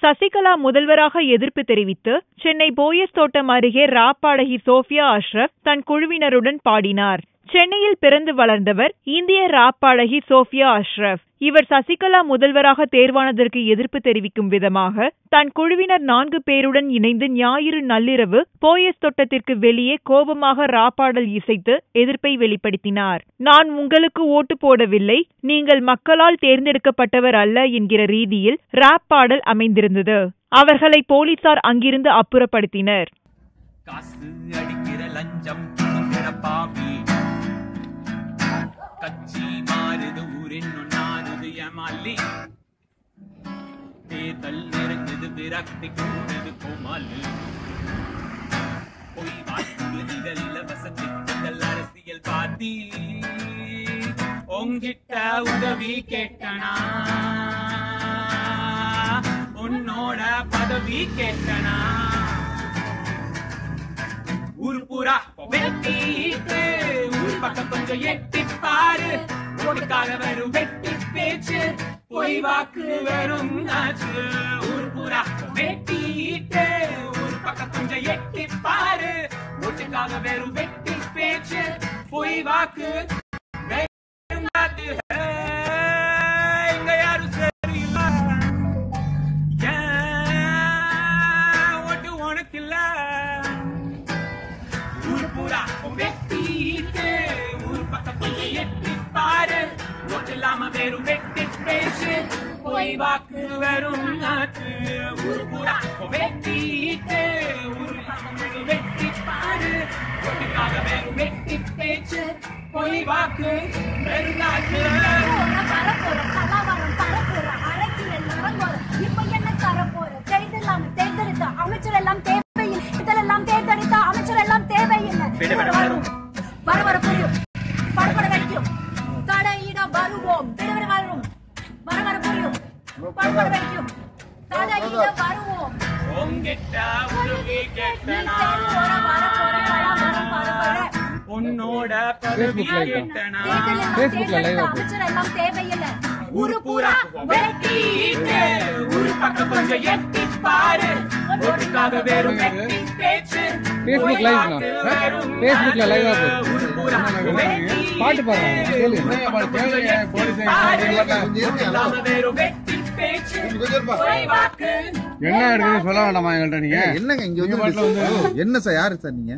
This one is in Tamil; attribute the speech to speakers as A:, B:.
A: சசிகலா முதல்வராக எதிர்ப்பு தெரிவித்து சென்னை போயஸ் தோட்டம் அருகே ராப் பாடகி சோஃபியா அஷ்ரப் தன் குழுவினருடன் பாடினார். சென்னையில் பிறந்து வளர்ந்தவர் இந்திய ராப் பாடகி சோஃபியா அஷ்ரப். இவர் சசிகலா முதல்வராக தேர்வானதற்கு எதிர்ப்பு தெரிவிக்கும் விதமாக தன் குழுவினர் 4 பேருடன் இணைந்து ஞாயிறு நள்ளிரவு போயஸ் தோட்டத்திற்கு வெளியே கோபமாக ராப் பாடல் இசைத்து எதிர்ப்பை வெளிப்படுத்தினார். நான் உங்களுக்கு ஓட்டு போடவில்லை, நீங்கள் மக்களால் தேர்ந்தெடுக்கப்பட்டவர் அல்ல என்கிற ரீதியில் ராப் பாடல் அமைந்திருந்தது. அவர்களை போலீசார் அங்கிருந்து அப்புறப்படுத்தினர்.
B: கட்சி மாறுது ஊரின் நானுது ஏமாலி தேர்தல் நெருங்குது விரக்தி கூடுது கோமாலி பொய் வாக்குறுதிகள் இலவச திட்டங்கள் அரசியல் பார்த்தி உங்கிட்ட உதவி கேட்கனா உன்னோட பதவி கேட்கனா ஊரு பூரா வெட்டிட்டு ஊர் பக்கம் கொஞ்சம் எட்டி பாரு ஓடுக்காக வெறும் வெட்டி பேச்சு பொய் வாக்கு வெறும் ஆச்சு ஊரு பூரா வெட்டிட்டு ஊர் பக்கம் கொஞ்சம் எட்டி பாரு ஓட்டுக்காக வெறும் வெட்டி பேச்சு பொய் வாக்கு வெறும் ஆச்சு. இங்க யாரும் சரியில்லை ஓட்டு உனக்கு இல்ல ஊரு பூரா வெட்டிட்டு ஊர் பக்கம் கொஞ்சம் எட்டி பாரு ஓட்டு இல்லாம வெறும் வெட்டி பேச்சு பொய் வாக்கு வெறும் நாட்டு ஊரு பூரா வெட்டிட்டு ஊர் பக்கம் கொஞ்சம் வெட்டி பாரு ஓட்டுக்காக வெறும் வெட்டி பேச்சு பொய் வாக்கு வெறும் நாட்டு.
C: அமைச்சர் எல்லாம் தேவையில்லை, இதெல்லாம் தேர்ந்தெடுத்த அமைச்சர் எல்லாம் தேவையில்லை. வர வர புரியும் படப்பட வைக்கும் தடையிட வருவோம் விடுவிட வரும் வர வர புரியும் படப்பட வைக்கும் தடையிட வருவோம்
B: உன்னோட பதவி கேட்டனா
C: அமைச்சர் எல்லாம் தேவையில்லை.
B: ஊரு பூரா வெட்டிட்டு ஊரு பக்கம் கொஞ்சம் எட்டி பாரு ஓட்டுக்காக வெறும் வெட்டி பேச்சு
D: Facebook live Facebookல லைவா
B: ஊரு பூரா
D: பாட்டு பாடுறாங்க கேளு
B: வெறும் வெட்டி பேச்சு பொய் வாக்கு
D: என்ன எடுக்குன்னு சொல்ல வேண்டாமா எங்கள்ட்ட நீங்க
E: என்னங்க இங்க வந்து என்ன சார் யாரு சார் நீங்க